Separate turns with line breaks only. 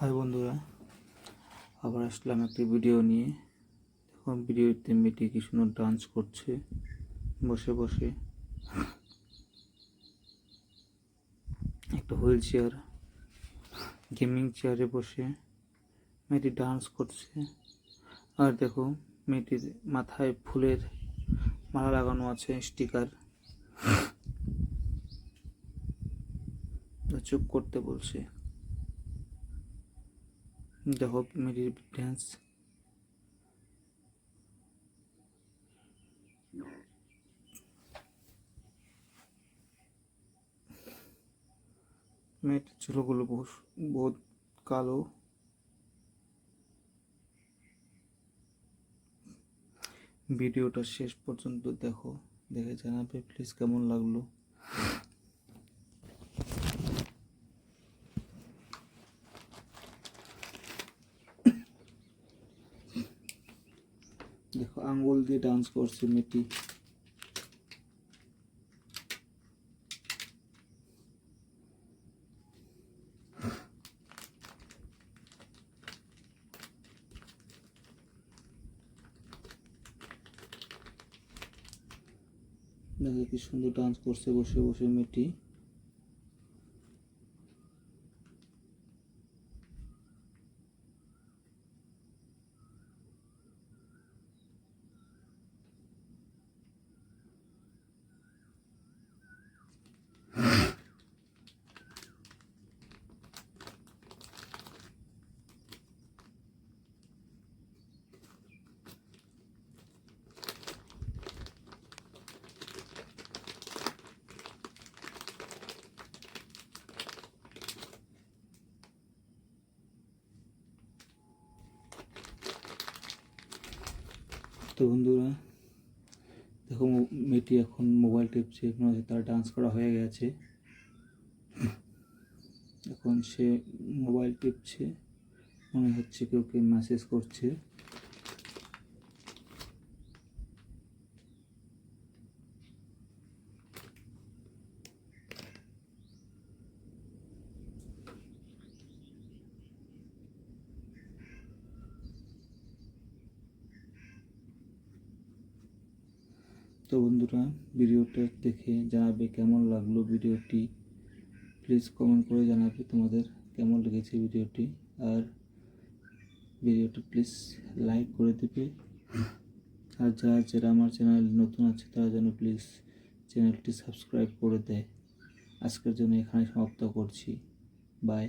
High বন্ধুরা, আবার আসলাম একটি ভিডিও নিয়ে। এখন ভিডিওতে মেয়েটি কি সুন্দর ডান্স করছে বসে বসে। একটা হুইল চেয়ার, গেমিং চেয়ারে বসে মেয়েটি ডান্স করছে। আর দেখো, মেয়েটির মাথায় ফুলের মালা লাগানো আছে, স্টিকার। চুপ করতে বলছে। দেখো মেয়েটির ডান্স। মেয়েটির চুলগুলো বহুত কালো। ভিডিওটা শেষ পর্যন্ত দেখো, দেখে জানাবে প্লিজ কেমন লাগলো। দেখো আঙ্গুল দিয়ে ডান্স করছে মেয়েটি। দেখো কি সুন্দর ডান্স করছে বসে বসে মেয়েটি। তো বন্ধুরা দেখো, মেয়েটি এখন মোবাইল টিপছে, মনে হচ্ছে তার ডান্স করা হয়ে গেছে। এখন সে মোবাইল টিপছে, মনে হচ্ছে কেউকে মেসেজ করছে। তো বন্ধুরা, ভিডিওটা দেখে জানাবে কেমন লাগলো ভিডিওটি। প্লিজ কমেন্ট করে জানাবে তোমাদের কেমন লেগেছে ভিডিওটি। আর ভিডিওটি প্লিজ লাইক করে দেবে। আর যারা আমার চ্যানেল নতুন আছে তারা যেন প্লিজ চ্যানেলটি সাবস্ক্রাইব করে দেয়। আজকের জন্য এখানে সমাপ্ত করছি। বাই।